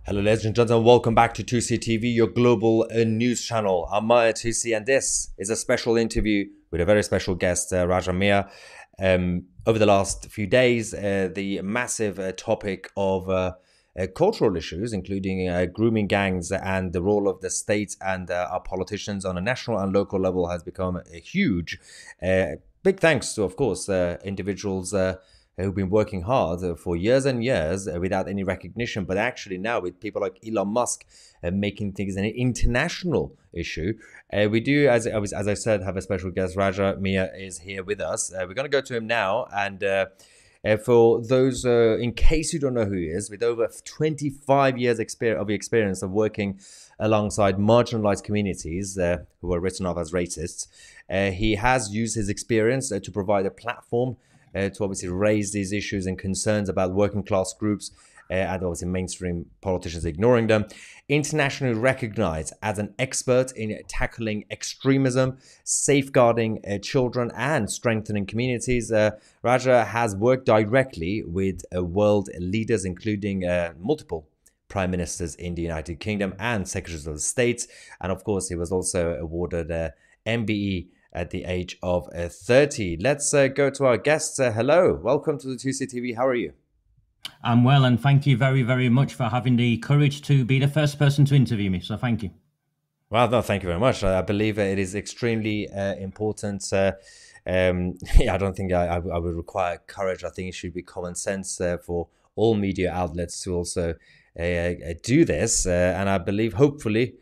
Hello, ladies and gentlemen. Welcome back to 2C TV, your global news channel. I'm Maya 2C, and this is a special interview with a very special guest, Raja Mia. Over the last few days, the massive topic of cultural issues, including grooming gangs and the role of the state and our politicians on a national and local level, has become a huge. Big thanks to, of course, individuals who've been working hard for years and years without any recognition. But actually now with people like Elon Musk making things an international issue, we do, as I said, have a special guest. Raja Mia is here with us. We're going to go to him now. And for those, in case you don't know who he is, with over 25 years of experience of working alongside marginalized communities who are written off as racists, he has used his experience to provide a platform to obviously raise these issues and concerns about working class groups and obviously mainstream politicians ignoring them. Internationally recognized as an expert in tackling extremism, safeguarding children and strengthening communities, Raja has worked directly with world leaders, including multiple prime ministers in the United Kingdom and secretaries of state. And of course, he was also awarded MBE at the age of 30. Let's go to our guests. Hello, welcome to the 2C TV. How are you? I'm well, and thank you very, very much for having the courage to be the first person to interview me. So thank you. Well, no, thank you very much. I believe it is extremely important. Yeah, I don't think I would require courage. I think it should be common sense for all media outlets to also do this. And I believe, hopefully,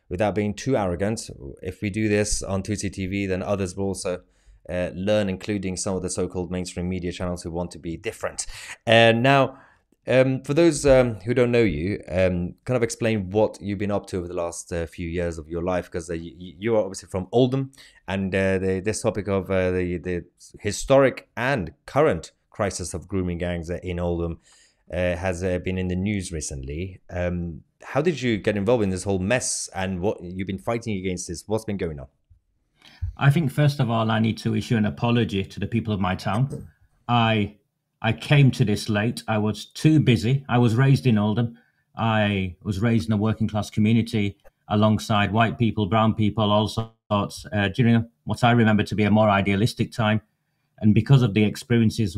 without being too arrogant, if we do this on 2C TV, then others will also learn, including some of the so-called mainstream media channels who want to be different. And now, for those who don't know you, kind of explain what you've been up to over the last few years of your life, because you are obviously from Oldham, and this topic of the historic and current crisis of grooming gangs in Oldham has been in the news recently. How did you get involved in this whole mess, and what you've been fighting against this? What's been going on? I think first of all, I need to issue an apology to the people of my town. I I came to this late. I was too busy. I was raised in Oldham. I was raised in a working class community alongside white people, brown people, all sorts, during what I remember to be a more idealistic time. And because of the experiences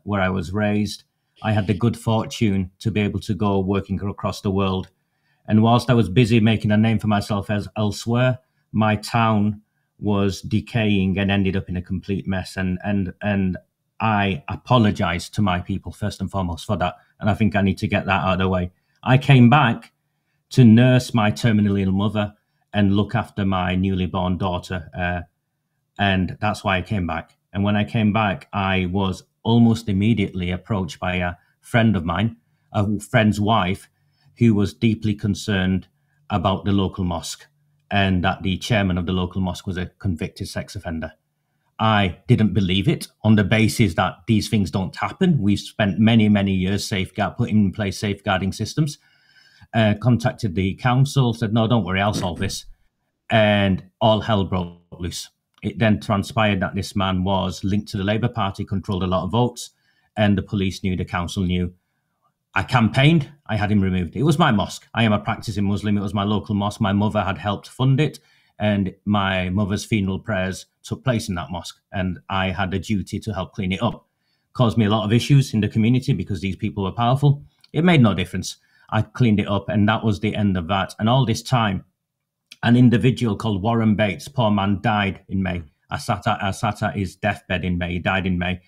where I was raised, I had the good fortune to be able to go working across the world. And whilst I was busy making a name for myself as elsewhere, my town was decaying and ended up in a complete mess. And I apologize to my people first and foremost for that. And I think I need to get that out of the way. I came back to nurse my terminally ill mother and look after my newly born daughter. And that's why I came back. And when I came back, I was almost immediately approached by a friend of mine, a friend's wife, who was deeply concerned about the local mosque and that the chairman of the local mosque was a convicted sex offender. I didn't believe it on the basis that these things don't happen. We've spent many, many years putting in place safeguarding systems. Contacted the council, said, no, don't worry, I'll solve this. And all hell broke loose. It then transpired that this man was linked to the Labour Party, controlled a lot of votes, and the police knew, the council knew. I campaigned, I had him removed. It was my mosque. I am a practicing Muslim. It was my local mosque. My mother had helped fund it, and my mother's funeral prayers took place in that mosque, and I had a duty to help clean it up. Caused me a lot of issues in the community because these people were powerful. It made no difference. I cleaned it up, and that was the end of that. And all this time, an individual called Warren Bates, poor man, died in May. I sat at his deathbed in May. He died in May.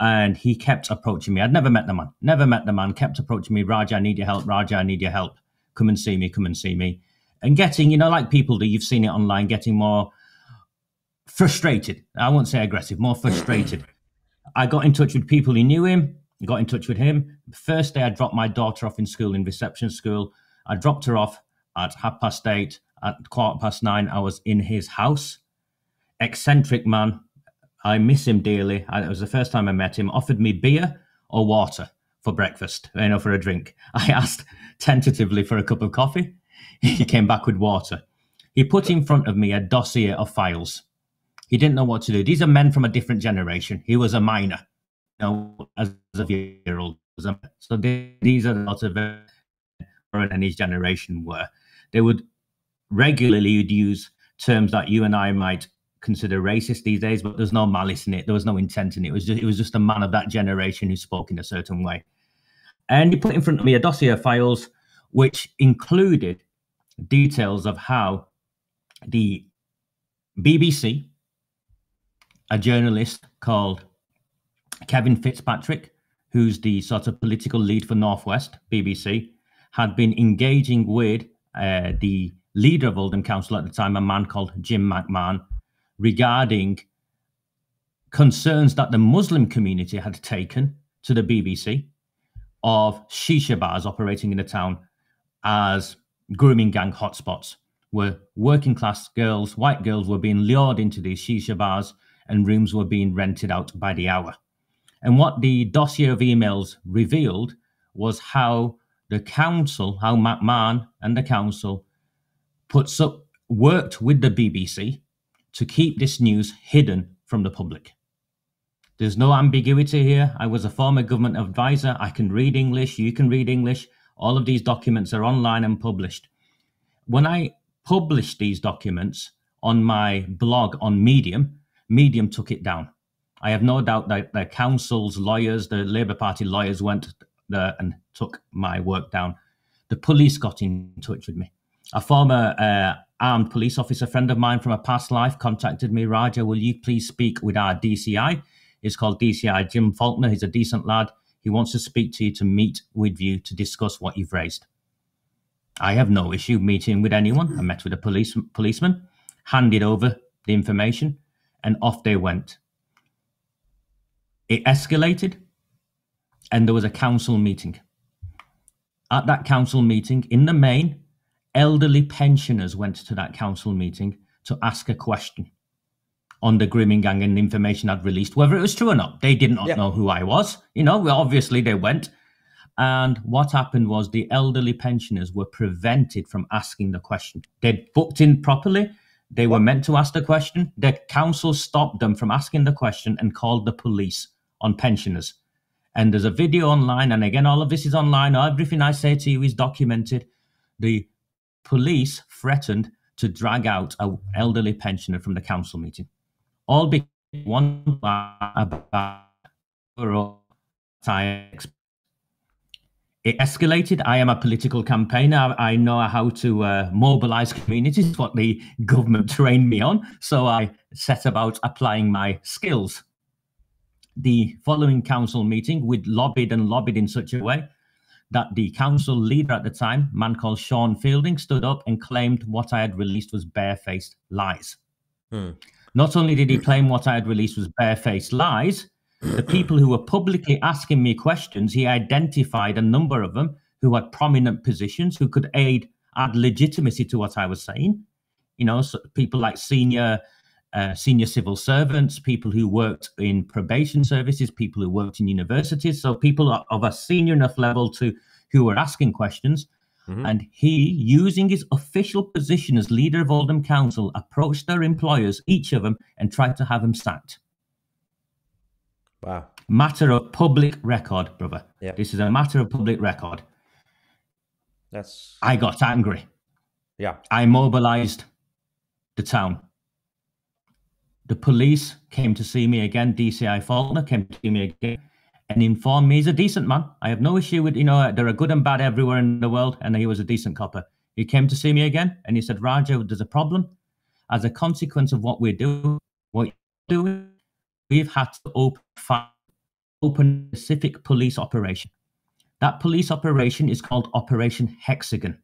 And he kept approaching me. I'd never met the man, kept approaching me. Raja, I need your help. Raja, I need your help. Come and see me, come and see me. And getting, like people do, you've seen it online, getting more frustrated. I won't say aggressive, more frustrated. I got in touch with people who knew him, got in touch with him. The first day I dropped my daughter off in school, in reception school. I dropped her off at 8:30. At 9:15, I was in his house. Eccentric man. I miss him dearly. It was the first time I met him. Offered me beer or water for breakfast, for a drink. I asked tentatively for a cup of coffee. He came back with water. He put in front of me a dossier of files. He didn't know what to do. These are men from a different generation. He was a minor, as a year old. So these are lots of and his generation were. They would regularly use terms that you and I might consider racist these days, but there's no malice in it. There was no intent in it. It was just a man of that generation who spoke in a certain way. And he put in front of me a dossier of files which included details of how the BBC, a journalist called Kevin Fitzpatrick, who's the sort of political lead for Northwest BBC, had been engaging with the leader of Oldham Council at the time, a man called Jim McMahon, regarding concerns that the Muslim community had taken to the BBC of shisha bars operating in the town as grooming gang hotspots, where working class girls, white girls, were being lured into these shisha bars and rooms were being rented out by the hour. And what the dossier of emails revealed was how the council, how McMahon and the council worked with the BBC to keep this news hidden from the public. There's no ambiguity here. I was a former government advisor. I can read English. You can read English. All of these documents are online and published. When I published these documents on my blog on Medium, Medium took it down. I have no doubt that the council's lawyers, the Labour Party lawyers, went there and took my work down. The police got in touch with me. A former armed police officer friend of mine from a past life contacted me. Raja, will you please speak with our DCI? He's called DCI Jim Faulkner. He's a decent lad. He wants to speak to you, to meet with you, to discuss what you've raised. I have no issue meeting with anyone. I met with a policeman, handed over the information, and off they went. It escalated, and there was a council meeting. At that council meeting, in the main, elderly pensioners went to that council meeting to ask a question on the grooming gang and the information I'd released, whether it was true or not. They did not know who I was. Obviously they went. And what happened was the elderly pensioners were prevented from asking the question. They'd booked in properly. They were meant to ask the question. The council stopped them from asking the question and called the police on pensioners. And there's a video online. And again, all of this is online. Everything I say to you is documented. The police threatened to drag out an elderly pensioner from the council meeting. All because one about it escalated. I am a political campaigner. I know how to mobilize communities, what the government trained me on. So I set about applying my skills. The following council meeting, we'd lobbied in such a way that the council leader at the time, a man called Sean Fielding, stood up and claimed what I had released was barefaced lies. Not only did he claim what I had released was barefaced lies, the people who were publicly asking me questions, he identified a number of them who had prominent positions, who could add legitimacy to what I was saying. So people like senior civil servants, people who worked in probation services, people who worked in universities. So people of a senior enough level who were asking questions. And he, using his official position as leader of Oldham Council, approached their employers, each of them, and tried to have them sacked. Wow. Matter of public record, brother. Yeah. This is a matter of public record. I got angry. Yeah. I mobilized the town. The police came to see me again. DCI Faulkner came to see me again and informed me he's a decent man. I have no issue with, there are good and bad everywhere in the world, and he was a decent copper. He came to see me again, and he said, Raja, there's a problem. As a consequence of what we're doing, we've had to open a specific police operation. That police operation is called Operation Hexagon.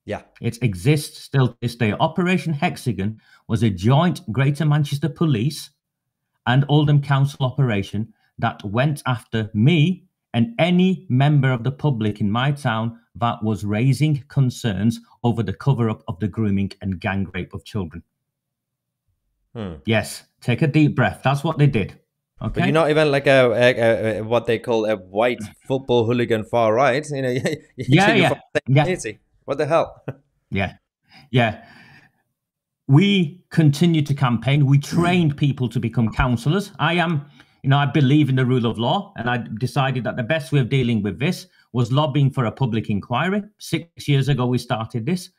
Yeah. It exists still to this day. Operation Hexagon was a joint Greater Manchester Police and Oldham Council operation that went after me and any member of the public in my town that was raising concerns over the cover-up of the grooming and gang rape of children. Yes, take a deep breath. That's what they did. Okay. But you're not even like a what they call a white football hooligan far right. Yeah. What the hell? Yeah. We continued to campaign. We trained people to become councillors. I believe in the rule of law, and I decided that the best way of dealing with this was lobbying for a public inquiry. 6 years ago, we started this,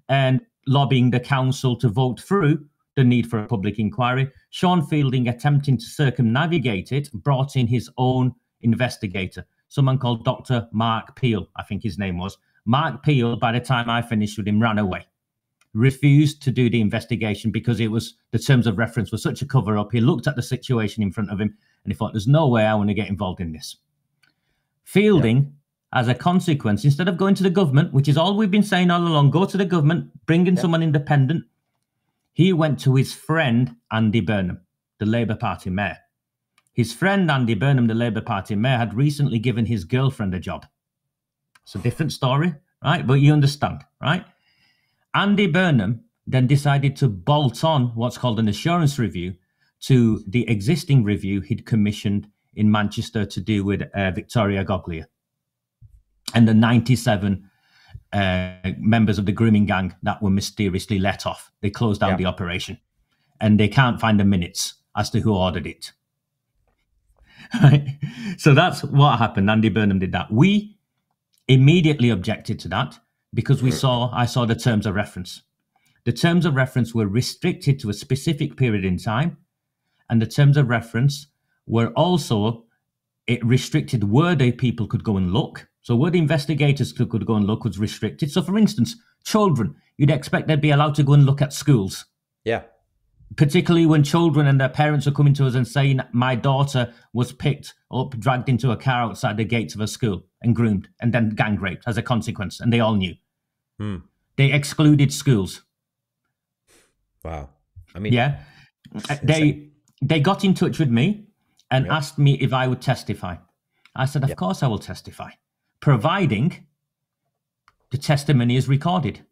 and lobbying the council to vote through the need for a public inquiry. Sean Fielding, attempting to circumnavigate it, brought in his own investigator, someone called Dr. Mark Peel, I think his name was. Mark Peel, by the time I finished with him, ran away, refused to do the investigation because the terms of reference were such a cover-up. He looked at the situation in front of him and he thought, there's no way I want to get involved in this. Fielding, as a consequence, instead of going to the government, which is all we've been saying all along, go to the government, bring in someone independent, he went to his friend, Andy Burnham, the Labour Party mayor. His friend, Andy Burnham, the Labour Party mayor, had recently given his girlfriend a job. It's a different story, right? But you understand, right? Andy Burnham then decided to bolt on what's called an assurance review to the existing review he'd commissioned in Manchester to do with Victoria Goglia and the 97 members of the grooming gang that were mysteriously let off. They closed down the operation and they can't find the minutes as to who ordered it. Right? So that's what happened. Andy Burnham did that. We immediately objected to that because I saw the terms of reference. The terms of reference were restricted to a specific period in time, and the terms of reference were also, it restricted where the people could go and look. So where the investigators could go and look was restricted. So for instance, children, you'd expect they'd be allowed to go and look at schools. Yeah. Particularly when children and their parents are coming to us and saying, my daughter was picked up, dragged into a car outside the gates of a school and groomed and then gang raped as a consequence. And they all knew. They excluded schools. Wow. I mean, yeah. They got in touch with me and asked me if I would testify. I said, of course I will testify, providing the testimony is recorded.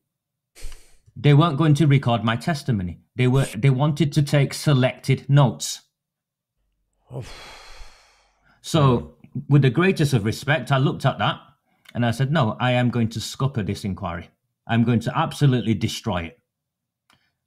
They weren't going to record my testimony. They wanted to take selected notes. So with the greatest of respect, I looked at that and I said, no, I am going to scupper this inquiry. I'm going to absolutely destroy it.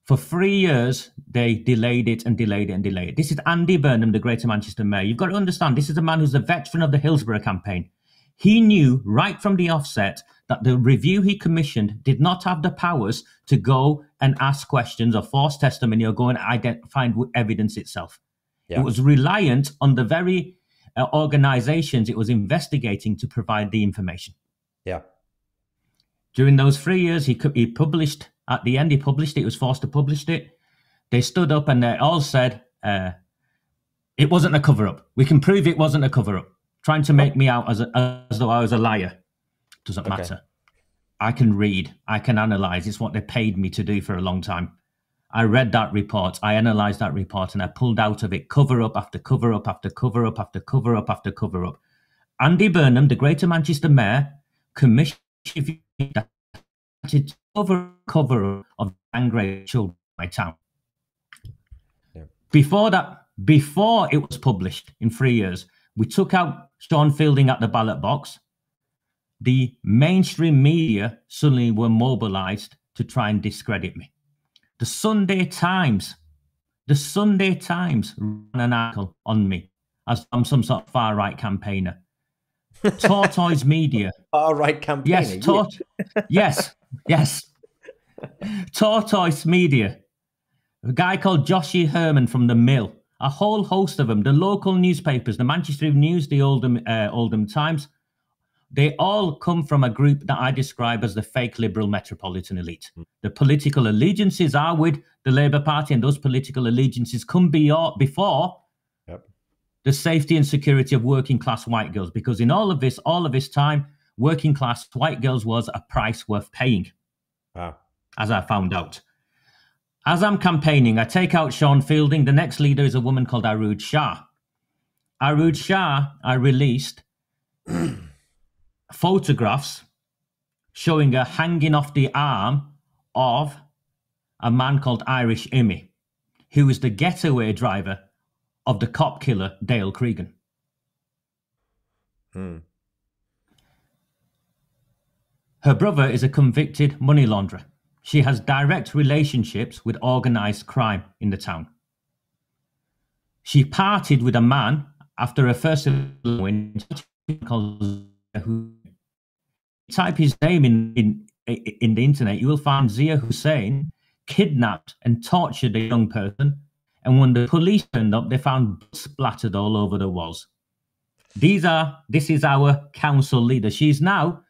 For 3 years, they delayed it and delayed it and delayed it. This is Andy Burnham, the Greater Manchester Mayor. You've got to understand, this is a man who's a veteran of the Hillsborough campaign. He knew right from the offset that the review he commissioned did not have the powers to go and ask questions or force testimony or go and find evidence itself. It was reliant on the very organizations it was investigating to provide the information. During those 3 years, he published, at the end, he published it. He was forced to publish it. They stood up and they all said, it wasn't a cover-up. We can prove it wasn't a cover-up. Trying to make me out as though I was a liar. Doesn't matter. I can read. I can analyze. It's what they paid me to do for a long time. I read that report. I analyzed that report and I pulled out of it cover-up after cover-up after cover-up after cover-up after cover-up. Andy Burnham, the Greater Manchester Mayor, commissioned to cover of gang children in my town. Before that, before it was published in 3 years, we took out Sean Fielding at the ballot box. The mainstream media suddenly were mobilized to try and discredit me. The Sunday Times ran an article on me as I'm some sort of far-right campaigner. Tortoise Media. Far-right campaigner? Yes. Tortoise Media. A guy called Joshy Herman from The Mill. A whole host of them. The local newspapers, the Manchester Evening News, the Oldham Times. They all come from a group that I describe as the fake liberal metropolitan elite. The political allegiances are with the Labour Party, and those political allegiances come before the safety and security of working class white girls, because in all of this time, working class white girls was a price worth paying. Wow. As I found out. As I'm campaigning, I take out Sean Fielding. The next leader is a woman called Arood Shah. Arood Shah, I released photographs showing her hanging off the arm of a man called Irish Immy, who was the getaway driver of the cop killer Dale Cregan. Her brother is a convicted money launderer. She has direct relationships with organised crime in the town. She parted with a man after her first win type his name in the internet, you will find Zia Hussein kidnapped and tortured a young person. And when the police turned up, they found blood splattered all over the walls. This is our council leader. She's now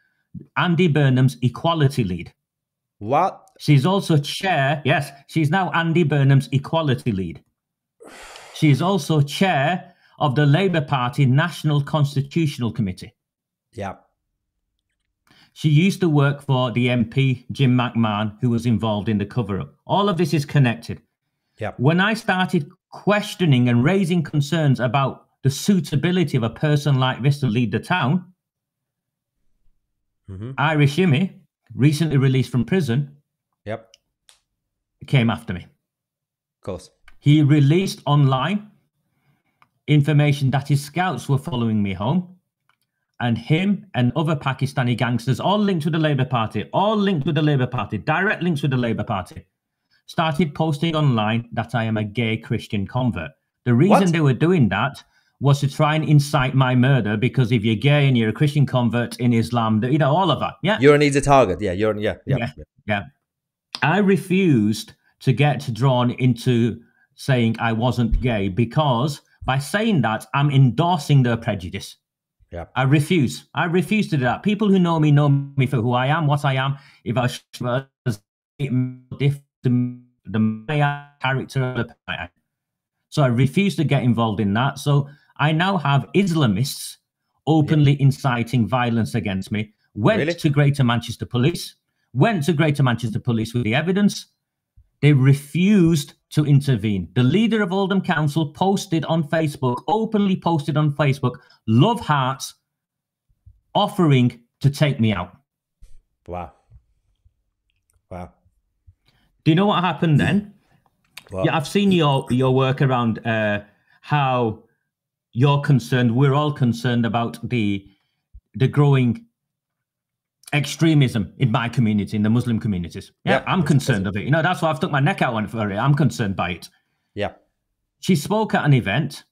Andy Burnham's equality lead. What? She's also chair. Yes, she's now Andy Burnham's equality lead. She is also chair of the Labour Party National Constitutional Committee. Yeah. She used to work for the MP, Jim McMahon, who was involved in the cover-up. All of this is connected. Yeah. When I started questioning and raising concerns about the suitability of a person like this to lead the town, Irish Jimmy, recently released from prison, came after me. Of course. He released online information that his scouts were following me home, and him and other Pakistani gangsters, all linked with the Labour Party, direct links with the Labour Party, started posting online that I am a gay Christian convert. The reason they were doing that was to try and incite my murder, because if you're gay and you're a Christian convert in Islam, you know, all of that. Yeah. You're an easy target. Yeah. I refused to get drawn into saying I wasn't gay, because by saying that, I'm endorsing their prejudice. Yeah. I refuse to do that. People who know me for who I am, what I am. If I was the character, so I refuse to get involved in that. So I now have Islamists openly inciting violence against me. Went to Greater Manchester Police with the evidence. They refused to intervene. The leader of Oldham Council posted on Facebook, openly posted on Facebook, love hearts, offering to take me out. Wow. Do you know what happened then? Well, yeah, I've seen your work around how you're concerned. We're all concerned about the growing extremism in my community, in the Muslim communities. Yeah, I'm concerned of it. You know, that's why I've stuck my neck out on it for it. I'm concerned by it. Yeah. She spoke at an event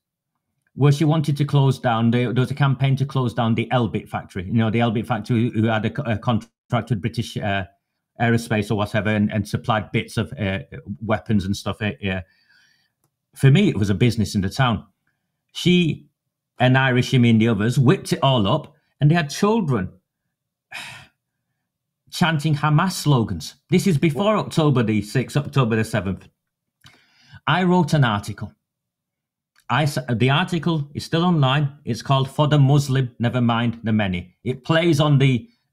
where she wanted to close down. There was a campaign to close down the Elbit factory. You know, the Elbit factory who had a contract with British aerospace or whatever, and supplied bits of weapons and stuff. For me, it was a business in the town. She and Irish and the others whipped it all up, and they had children chanting Hamas slogans. This is before October the 6th, October the 7th. I wrote an article. The article is still online. It's called "For the Muslim, Never Mind the Many." It plays on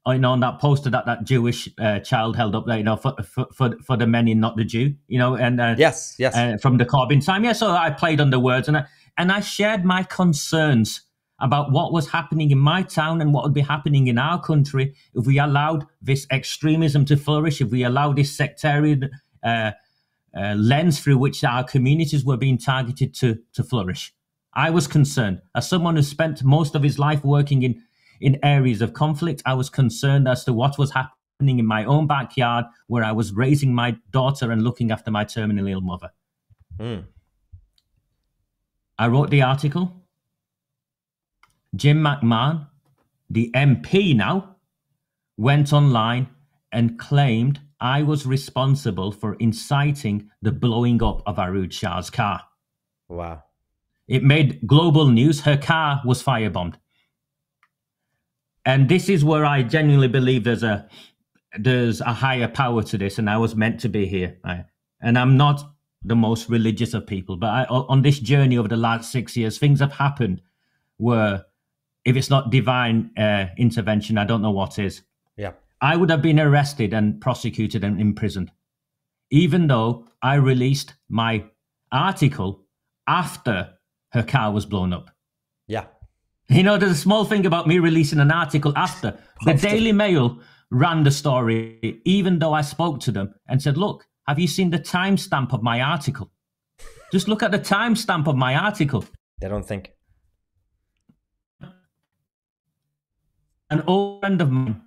on that poster that Jewish child held up there, you know, for the many, not the Jew, you know, and yes, from the Corbyn time. Yeah, so I played on the words, and I shared my concerns about what was happening in my town and what would be happening in our country if we allowed this extremism to flourish, if we allowed this sectarian lens through which our communities were being targeted to flourish. I was concerned. As someone who spent most of his life working in areas of conflict, I was concerned as to what was happening in my own backyard, where I was raising my daughter and looking after my terminally ill mother. I wrote the article. Jim McMahon, the MP now, went online and claimed I was responsible for inciting the blowing up of Arood Shah's car. Wow. It made global news. Her car was firebombed. And this is where I genuinely believe there's a higher power to this, and I was meant to be here. And I'm not the most religious of people, but on this journey over the last 6 years, things have happened where, if it's not divine intervention, I don't know what is. Yeah. I would have been arrested and prosecuted and imprisoned, even though I released my article after her car was blown up. Yeah. You know, there's a small thing about me releasing an article after. The Daily Mail ran the story, even though I spoke to them and said, look, have you seen the timestamp of my article? Just look at the timestamp of my article. They don't think. An old friend of mine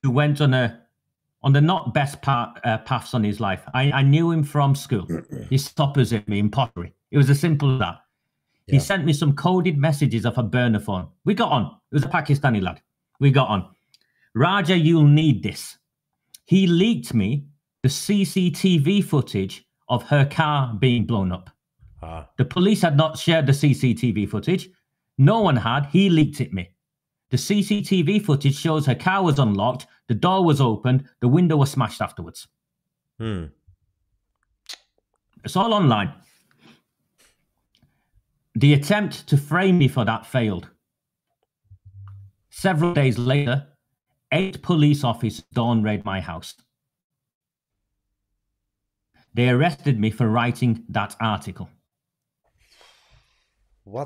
who went on the not best paths on his life. I knew him from school. He stoppers at me in pottery. It was as simple as that. Yeah. He sent me some coded messages off a burner phone. We got on. It was a Pakistani lad. We got on. Raja, you'll need this. He leaked me the CCTV footage of her car being blown up. The police had not shared the CCTV footage. No one had. He leaked it me. The CCTV footage shows her car was unlocked, the door was opened, the window was smashed afterwards. It's all online. The attempt to frame me for that failed. Several days later, 8 police officers dawn raid my house. They arrested me for writing that article.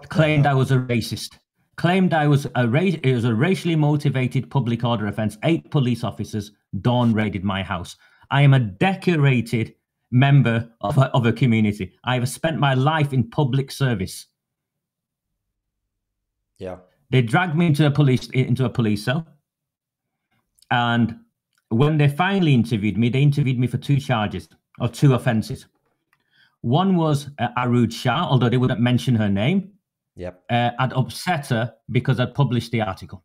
Claimed I was a racist. Claimed I was it was a racially motivated public order offence. 8 police officers dawn raided my house. I am a decorated member of a community. I have spent my life in public service. Yeah. They dragged me into a police cell. And when they finally interviewed me, they interviewed me for 2 charges or 2 offences. One was Arooj Shah, although they wouldn't mention her name. Yep. I'd upset her because I'd published the article.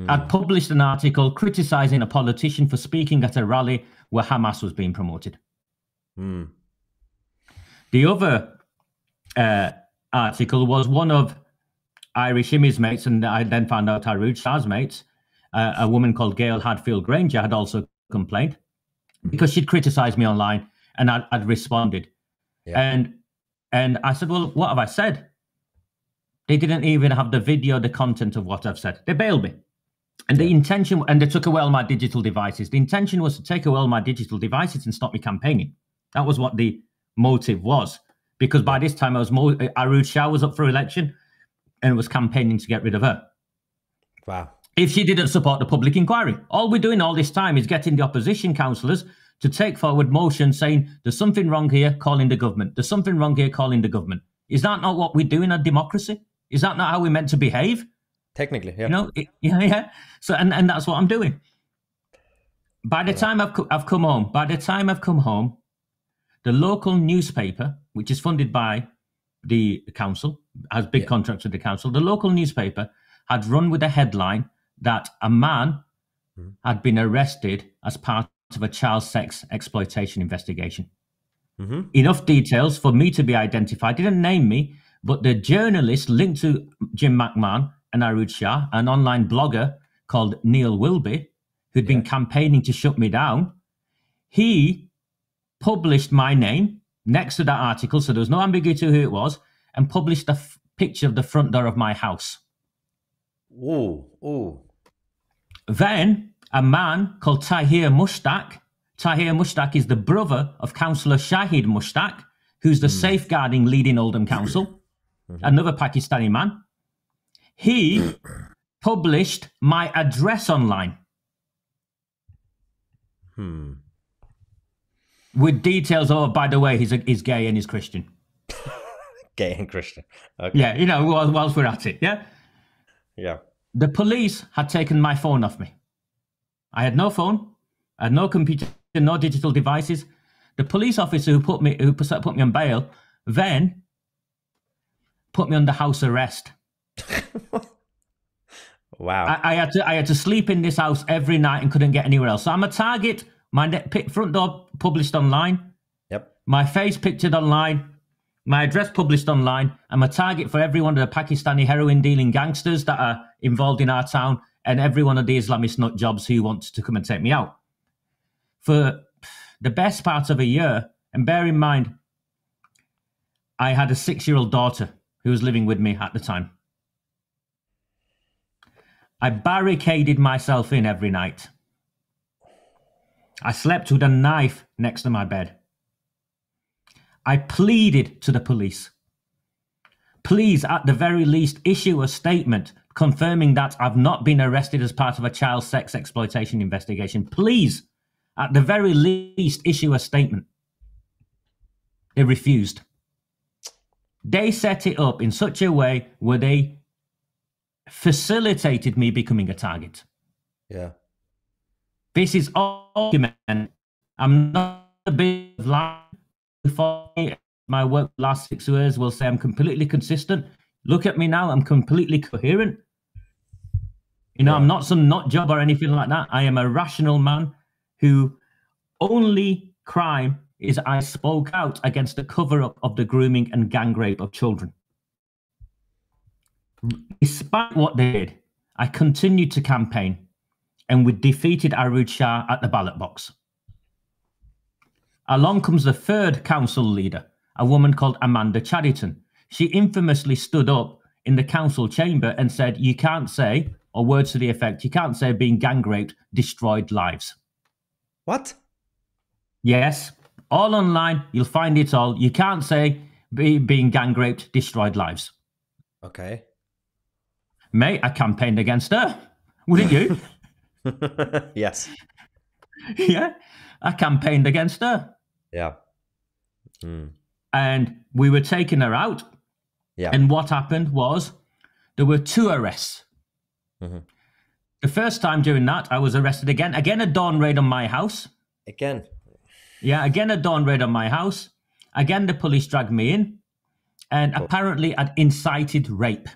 I'd published an article criticising a politician for speaking at a rally where Hamas was being promoted. The other article was one of Irish Imi's mates, and I then found out Arooj Shah's mates, a woman called Gail Hadfield Granger, had also complained because she'd criticised me online, and I'd responded. Yeah. And I said, well, what have I said? They didn't even have the video, the content of what I've said. They bailed me. And the intention, and they took away all my digital devices. The intention was to take away all my digital devices and stop me campaigning. That was what the motive was. Because by this time, Arooj Shah was up for election and was campaigning to get rid of her. Wow. If she didn't support the public inquiry. All we're doing all this time is getting the opposition councillors to take forward motions saying there's something wrong here, calling the government. There's something wrong here, calling the government. Is that not what we do in a democracy? Is that not how we're meant to behave? Technically, yeah. You know, yeah. So, and that's what I'm doing. By the time I've come home, the local newspaper, which is funded by the council, has big contracts with the council, the local newspaper had run with a headline that a man had been arrested as part of a child sex exploitation investigation. Enough details for me to be identified. Didn't name me, but the journalist linked to Jim McMahon and Arooj Shah, an online blogger called Neil Wilby, who'd been campaigning to shut me down, he published my name next to that article, so there was no ambiguity who it was, and published a picture of the front door of my house. Then a man called Tahir Mushtaq is the brother of Councillor Shahid Mushtaq, who's the safeguarding lead in Oldham Council, another Pakistani man. He published my address online with details of, by the way, he's gay and he's Christian. Gay and Christian. Okay. Yeah, you know, whilst we're at it, yeah? Yeah. The police had taken my phone off me. I had no phone, I had no computer, no digital devices. The police officer who put me on bail then put me under house arrest. Wow. I had to sleep in this house every night and couldn't get anywhere else. So I'm a target. My front door published online. Yep. My face pictured online. My address published online. I'm a target for every one of the Pakistani heroin dealing gangsters that are involved in our town and every one of the Islamist nut jobs who wants to come and take me out. For the best part of a year, and bear in mind, I had a 6-year-old daughter who was living with me at the time. I barricaded myself in every night. I slept with a knife next to my bed. I pleaded to the police. Please, at the very least, issue a statement confirming that I've not been arrested as part of a child sex exploitation investigation. Please, at the very least, issue a statement. They refused. They set it up in such a way where they facilitated me becoming a target. Yeah. This is argument. I'm not a bit of lying. For my work the last 6 years will say I'm completely consistent. Look at me now, I'm completely coherent. You know, I'm Yeah. not some nut job or anything like that. I am a rational man who only crime is I spoke out against the cover up of the grooming and gang rape of children. Despite what they did, I continued to campaign and we defeated Arud Shah at the ballot box. Along comes the third council leader, a woman called Amanda Chadderton. She infamously stood up in the council chamber and said, you can't say, or words to the effect, you can't say being gang raped destroyed lives. What? Yes, all online, you'll find it all. You can't say being gang raped destroyed lives. Okay. Mate, I campaigned against her. Wouldn't you? Yes. Yeah, I campaigned against her. Yeah. Mm. And we were taking her out. Yeah. And what happened was there were 2 arrests. Mm-hmm. The first time during that, I was arrested again. Again, a dawn raid on my house. Again. Yeah, again, a dawn raid on my house. Again, the police dragged me in. And apparently, I'd incited rape.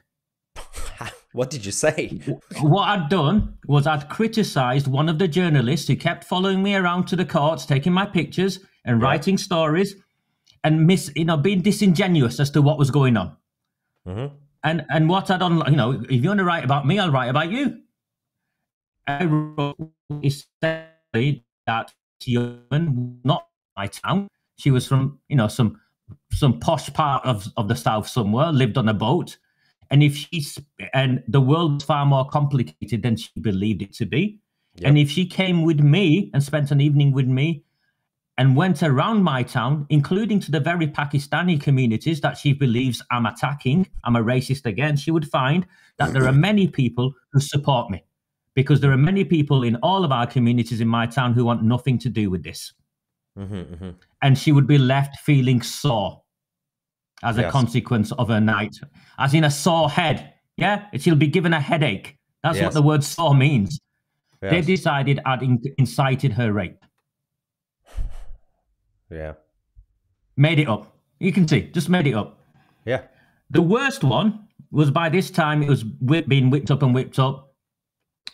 What did you say? What I'd done was I'd criticised one of the journalists who kept following me around to the courts, taking my pictures and writing stories, and being disingenuous as to what was going on. Mm-hmm. And what I'd done, if you want to write about me, I'll write about you. I wrote essentially that woman, not my town. She was from, some posh part of the south somewhere, lived on a boat. And and the world was far more complicated than she believed it to be. Yep. And if she came with me and spent an evening with me and went around my town, including to the very Pakistani communities that she believes I'm attacking, I'm a racist again, she would find that there are many people who support me, because there are many people in all of our communities in my town who want nothing to do with this. Mm-hmm, mm-hmm. And she would be left feeling sore as a consequence of her night, as in a sore head. Yeah, she'll be given a headache. That's what the word sore means. Yes. They decided I'd incited her rape. Yeah. Made it up. You can see, just made it up. Yeah. The worst one was, by this time it was being whipped up,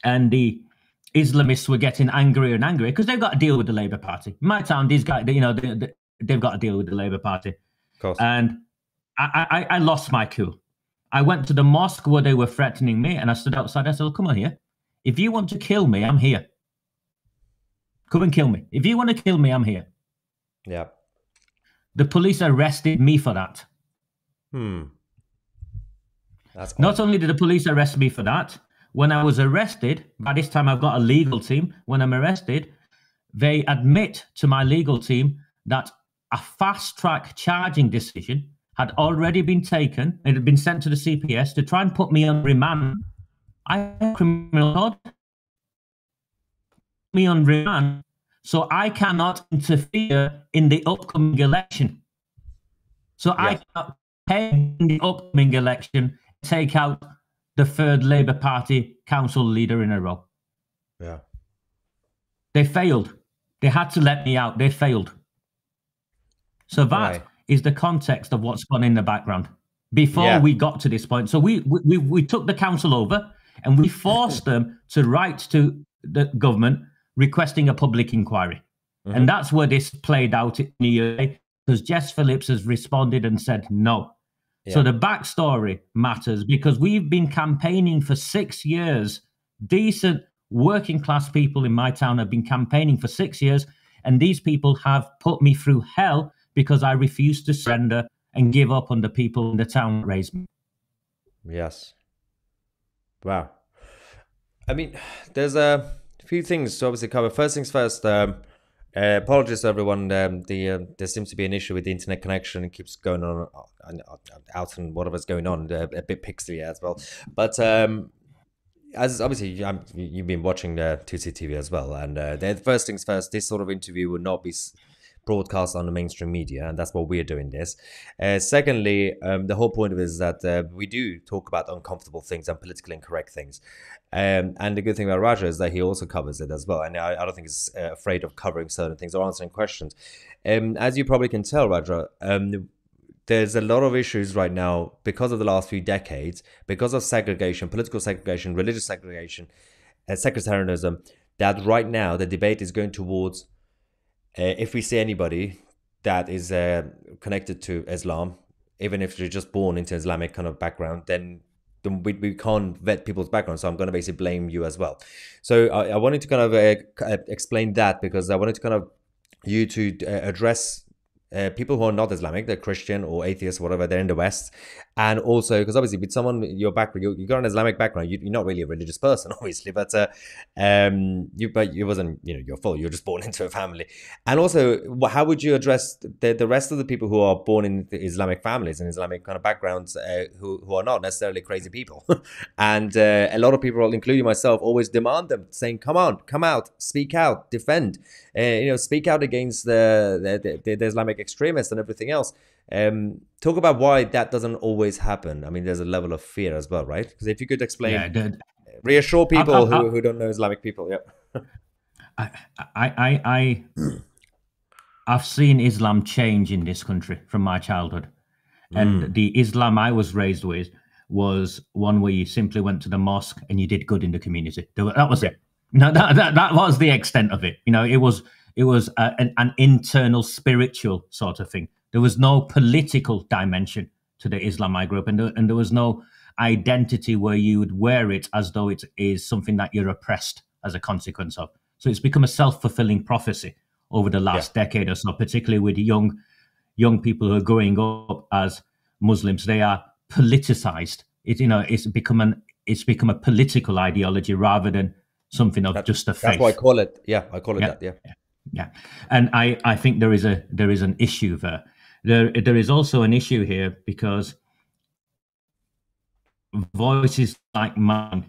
and the Islamists were getting angrier and angrier because they've got to deal with the Labour Party. In my town, these guys, they've got to deal with the Labour Party. Of course. And I lost my cool. I went to the mosque where they were threatening me, and I stood outside. I said, well, come on here. If you want to kill me, I'm here. Come and kill me. If you want to kill me, I'm here. Yeah. The police arrested me for that. That's Not only did the police arrest me for that, when I was arrested, by this time I've got a legal team. When I'm arrested, they admit to my legal team that a fast-track charging decision had already been taken. It had been sent to the CPS to try and put me on remand. I have criminal code. Me on remand, so I cannot interfere in the upcoming election. So I cannot pay in the upcoming election, take out the third Labour Party council leader in a row. Yeah. They failed. They had to let me out. They failed. So that is the context of what's gone in the background before we got to this point. So we took the council over and we forced them to write to the government requesting a public inquiry. Mm-hmm. And that's where this played out in the UK, because Jess Phillips has responded and said no. Yeah. So the backstory matters, because we've been campaigning for 6 years. Decent working class people in my town have been campaigning for 6 years, and these people have put me through hell because I refused to surrender and give up on the people in the town that raised me. Yes. Wow. I mean, there's a few things to obviously cover. First things first, apologies to everyone. There seems to be an issue with the internet connection. It keeps going on out and whatever's going on, a bit pixely as well. But as obviously you've been watching 2CTV as well, and the first things first, this sort of interview will not be broadcast on the mainstream media, and that's what we're doing this. Secondly, the whole point of it is that we do talk about uncomfortable things and politically incorrect things. And the good thing about Raja is that he also covers it as well. And I don't think he's afraid of covering certain things or answering questions. As you probably can tell, Raja, there's a lot of issues right now because of the last few decades, because of segregation, political segregation, religious segregation, sectarianism, that right now the debate is going towards if we see anybody that is connected to Islam, even if they're just born into Islamic kind of background, then we can't vet people's background. So I'm going to basically blame you as well. So I wanted to kind of explain that, because I wanted to kind of you to address people who are not Islamic, they're Christian or atheist, whatever, they're in the West. And also, because obviously with someone, your background, you got an Islamic background, you're not really a religious person, obviously, but you wasn't, your fault, you're just born into a family. And also, how would you address the rest of the people who are born in Islamic families and Islamic kind of backgrounds who are not necessarily crazy people? And a lot of people, including myself, always demand them, saying, come on, come out, speak out, defend, speak out against the Islamic extremists and everything else. Talk about why that doesn't always happen. I mean, there's a level of fear as well, right? Because if you could explain, reassure people who don't know Islamic people. Yeah. I've seen Islam change in this country from my childhood. And the Islam I was raised with was one where you simply went to the mosque and you did good in the community. That was it. No, that was the extent of it. It was an internal spiritual sort of thing. There was no political dimension to the Islam I grew up in, and there was no identity where you would wear it as though it is something that you're oppressed as a consequence of. So it's become a self-fulfilling prophecy over the last decade or so, particularly with young people who are growing up as Muslims. They are politicized. It's become a political ideology rather than something of just a faith. That's what I call it. Yeah, I call it that. Yeah. And I think there is an issue there. There is also an issue here because voices like mine,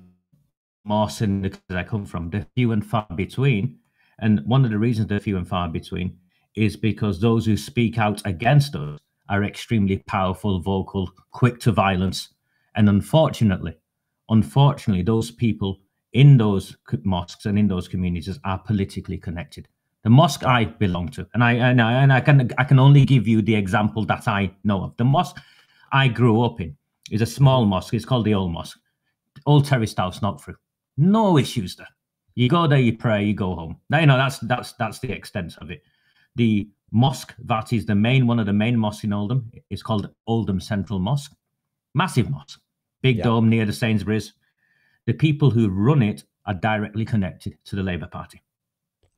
more cynical as I come from, they're few and far between. And one of the reasons they're few and far between is because those who speak out against us are extremely powerful, vocal, quick to violence. And unfortunately, those people in those mosques and in those communities are politically connected. The mosque I belong to, and I can only give you the example that I know of. The mosque I grew up in is a small mosque. It's called the Old Mosque, Old Terrace House, not through. No issues there. You go there, you pray, you go home. Now, that's the extent of it. The mosque that is one of the main mosques in Oldham is called Oldham Central Mosque. Massive mosque, big dome near the Sainsbury's. The people who run it are directly connected to the Labour Party.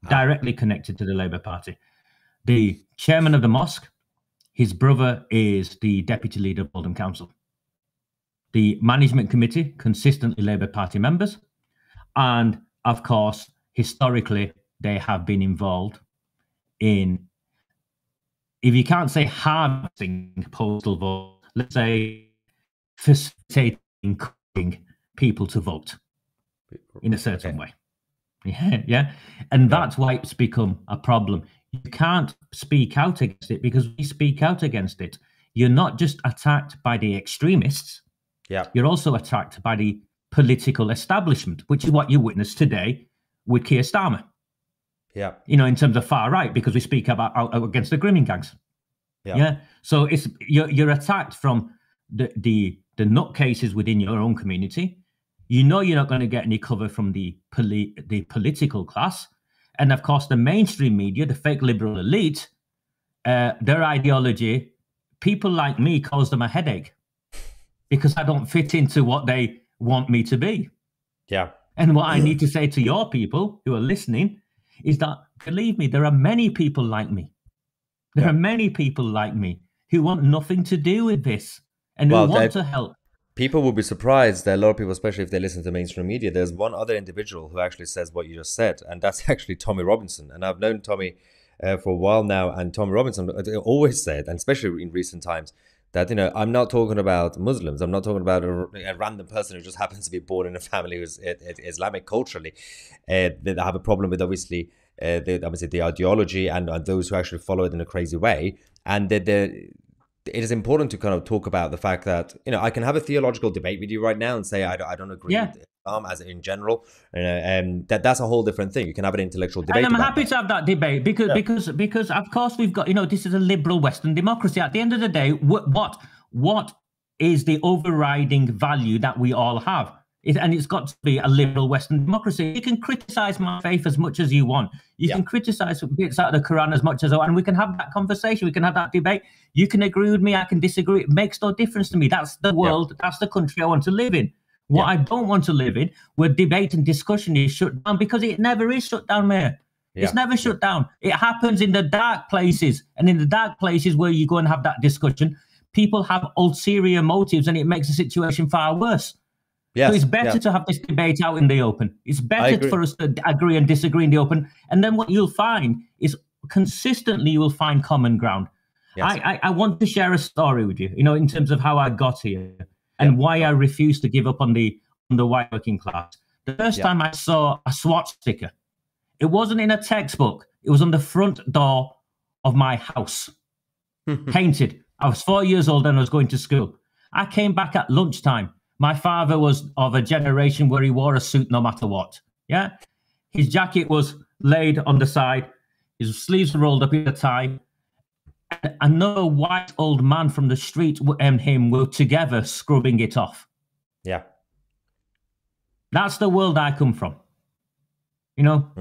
Directly connected to the Labour Party. The chairman of the mosque, his brother is the deputy leader of Oldham Council. The management committee, consistently Labour Party members. And of course, historically, they have been involved in, if you can't say harvesting postal votes, let's say facilitating people to vote in a certain way. Yeah. And that's why it's become a problem. You can't speak out against it, because when you speak out against it, you're not just attacked by the extremists. You're also attacked by the political establishment, which is what you witnessed today with Keir Starmer. In terms of far right, because we speak out against the grooming gangs. So you're attacked from the nutcases within your own community. You're not going to get any cover from the political class. And of course, the mainstream media, the fake liberal elite, their ideology, people like me cause them a headache because I don't fit into what they want me to be. And what I need to say to your people who are listening is that, believe me, there are many people like me. There are many people like me who want nothing to do with this and who want to help. People will be surprised. There are a lot of people, especially if they listen to mainstream media. There's one other individual who actually says what you just said, and that's actually Tommy Robinson. And I've known Tommy for a while now, and Tommy Robinson always said, and especially in recent times, that, I'm not talking about Muslims. I'm not talking about a random person who just happens to be born in a family who's Islamic culturally. They have a problem with, obviously the ideology and those who actually follow it in a crazy way. And it is important to kind of talk about the fact that, I can have a theological debate with you right now and say, I don't agree as in general, and that's a whole different thing. You can have an intellectual debate. And I'm about happy that. to have that debate because of course we've got, this is a liberal Western democracy. At the end of the day, what is the overriding value that we all have? And it's got to be a liberal Western democracy. You can criticize my faith as much as you want. You can criticize bits out of the Quran as much as I want, and we can have that conversation. We can have that debate. You can agree with me. I can disagree. It makes no difference to me. That's the world. That's the country I want to live in. What I don't want to live in, where debate and discussion is shut down, because it never is shut down, Mayor. It's never shut down. It happens in the dark places, and in the dark places where you go and have that discussion, people have ulterior motives, and it makes the situation far worse. So it's better to have this debate out in the open. It's better for us to agree and disagree in the open. And then what you'll find is consistently you will find common ground. Yes. I want to share a story with you, in terms of how I got here and why I refused to give up on the white working class. The first time I saw a SWAT sticker, it wasn't in a textbook. It was on the front door of my house, painted. I was 4 years old and I was going to school. I came back at lunchtime. My father was of a generation where he wore a suit no matter what. Yeah. His jacket was laid on the side. His sleeves were rolled up in a tie. And another white old man from the street and him were together scrubbing it off. Yeah. That's the world I come from.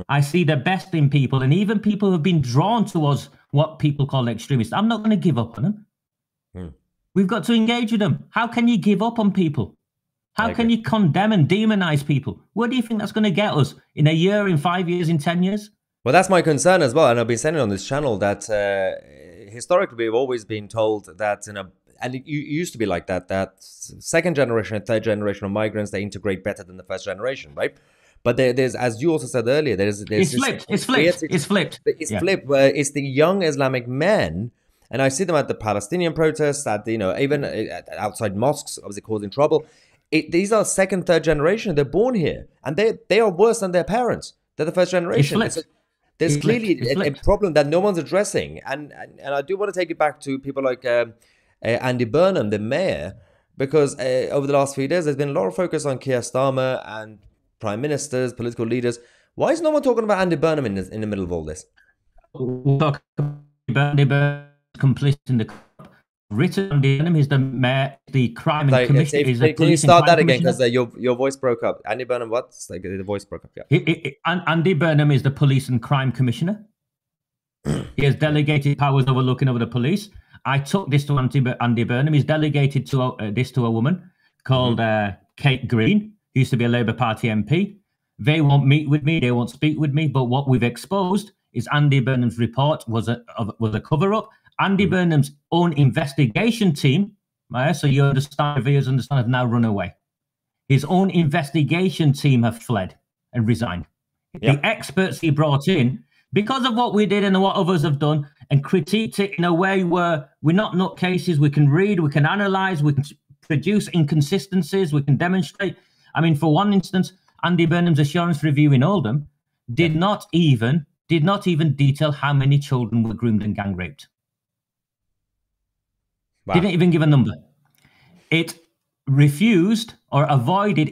I see the best in people, and even people who have been drawn towards what people call extremists. I'm not going to give up on them. We've got to engage with them. How can you give up on people? How can you condemn and demonize people? Where do you think that's going to get us in a year, in 5 years, in 10 years? Well, that's my concern as well. And I've been saying it on this channel that historically we've always been told that and it used to be like that second generation and third generation of migrants, they integrate better than the first generation, right? But there's, as you also said earlier, there's it's flipped. It's flipped. Where it's the young Islamic men, and I see them at the Palestinian protests, at even outside mosques, obviously causing trouble. These are second, third generation. They're born here, and they are worse than their parents. They're the first generation. There's clearly a problem that no one's addressing, and I do want to take it back to people like Andy Burnham, the mayor, because over the last few days there's been a lot of focus on Keir Starmer and prime ministers, political leaders. Why is no one talking about Andy Burnham in the middle of all this? We'll talk about Andy Burnham complicit in the written on the enemy is the mayor, the crime and commissioner. Can you start that again? Because your voice broke up. Andy Burnham, what? Like the voice broke up. Yeah. Andy Burnham is the police and crime commissioner. He has delegated powers over looking over the police. I took this to Andy Burnham. He's delegated this to a woman called Kate Green, who used to be a Labour Party MP. They won't meet with me. They won't speak with me. But what we've exposed is Andy Burnham's report was a cover-up. Andy Burnham's own investigation team, so you understand, viewers understand, have now run away. His own investigation team have fled and resigned. Yep. The experts he brought in, because of what we did and what others have done, and critiqued it in a way where we're not nutcases, we can read, we can analyze, we can produce inconsistencies, we can demonstrate. I mean, for one instance, Andy Burnham's assurance review in Oldham did not even detail how many children were groomed and gang raped. Wow. Didn't even give a number. It refused or avoided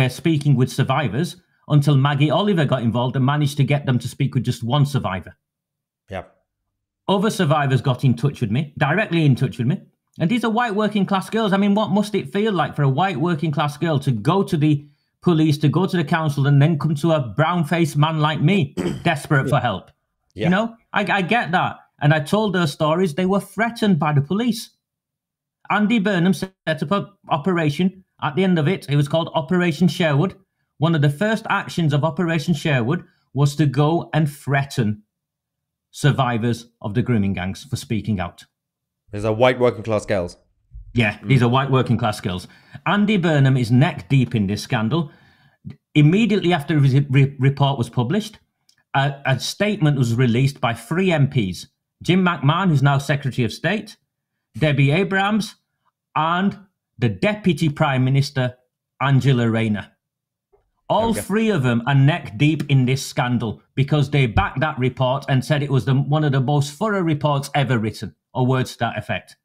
speaking with survivors until Maggie Oliver got involved and managed to get them to speak with just one survivor. Yeah. Other survivors got in touch with me, directly in touch with me. And these are white working class girls. I mean, what must it feel like for a white working class girl to go to the police, to go to the council, and then come to a brown-faced man like me, desperate for help? Yeah. I get that. And I told their stories. They were threatened by the police. Andy Burnham set up an operation. At the end of it, it was called Operation Sherwood. One of the first actions of Operation Sherwood was to go and threaten survivors of the grooming gangs for speaking out. These are white working class girls. Yeah, these are white working class girls. Andy Burnham is neck deep in this scandal. Immediately after his report was published, a statement was released by 3 MPs. Jim McMahon, who's now Secretary of State, Debbie Abrams, and the Deputy Prime Minister, Angela Rayner. All 3 of them are neck deep in this scandal because they backed that report and said it was one of the most thorough reports ever written, or words to that effect.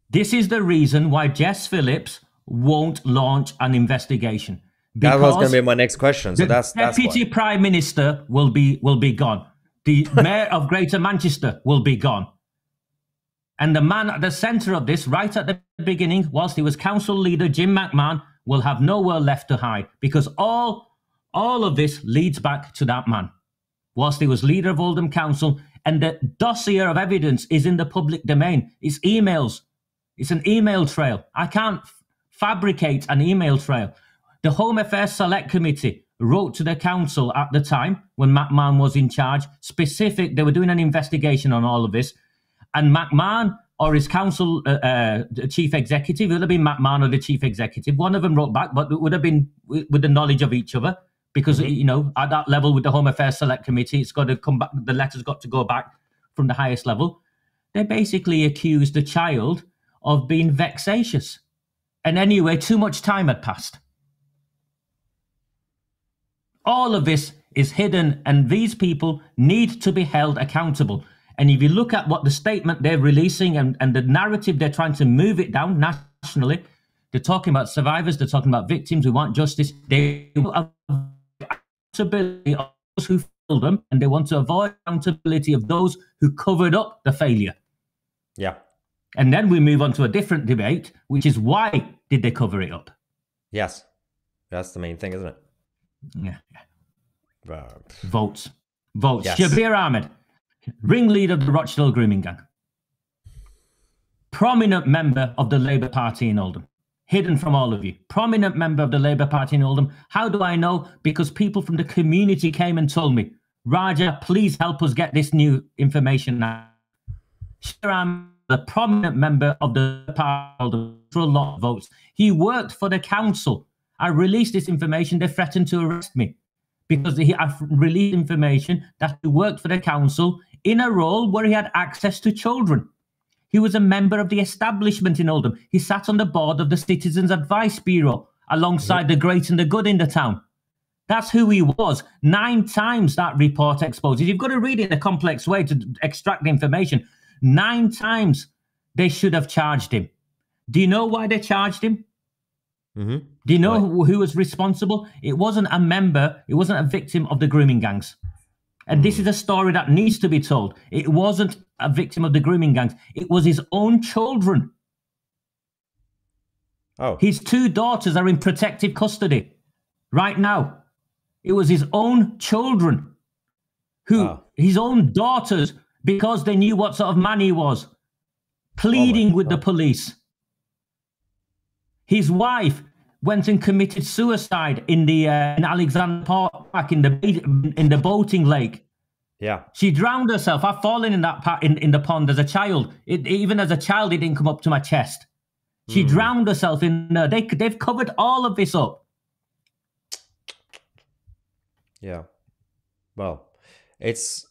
This is the reason why Jess Phillips won't launch an investigation That was going to because be my next question. So the that's deputy why. prime minister will be gone. The mayor of Greater Manchester will be gone. And the man at the centre of this, right at the beginning, whilst he was council leader, Jim McMahon, will have nowhere left to hide because all of this leads back to that man. Whilst he was leader of Oldham Council, and the dossier of evidence is in the public domain. It's emails. It's an email trail. I can't fabricate an email trail. The Home Affairs Select Committee wrote to the council at the time when McMahon was in charge, they were doing an investigation on all of this, and McMahon or his council chief executive, it would have been McMahon or the chief executive, one of them wrote back, but it would have been with the knowledge of each other. Because, at that level with the Home Affairs Select Committee, it's got to come back, the letter's got to go back from the highest level. They basically accused the child of being vexatious. And anyway, too much time had passed. All of this is hidden, and these people need to be held accountable. And if you look at what the statement they're releasing and the narrative they're trying to move it down nationally, they're talking about survivors, they're talking about victims who want justice. They accountability of those who failed them, and they want to avoid accountability of those who covered up the failure. Yeah. And then we move on to a different debate, which is why did they cover it up? Yes. That's the main thing, isn't it? Yeah. Votes. Yes. Shabir Ahmed, ringleader of the Rochdale grooming gang. Prominent member of the Labour Party in Oldham. Hidden from all of you. Prominent member of the Labour Party in Oldham. How do I know? Because people from the community came and told me, Raja, please help us get this new information now. I'm a prominent member of the party for a lot of votes. He worked for the council. I released this information. They threatened to arrest me because I've released information that he worked for the council in a role where he had access to children. He was a member of the establishment in Oldham. He sat on the board of the Citizens Advice Bureau alongside the great and the good in the town. That's who he was. 9 times that report exposes. You've got to read it in a complex way to extract the information. 9 times they should have charged him. Do you know why they charged him? Do you know who was responsible? It wasn't a member. It wasn't a victim of the grooming gangs. And this is a story that needs to be told. It wasn't a victim of the grooming gangs. It was his own children. Oh. His 2 daughters are in protective custody right now. It was his own children his own daughters, because they knew what sort of man he was, pleading with the police. His wife went and committed suicide in the in Alexander Park in the boating lake. Yeah, she drowned herself. I've fallen in that in the pond as a child. Even as a child, it didn't come up to my chest. She drowned herself in there. They've covered all of this up. Yeah, well, it's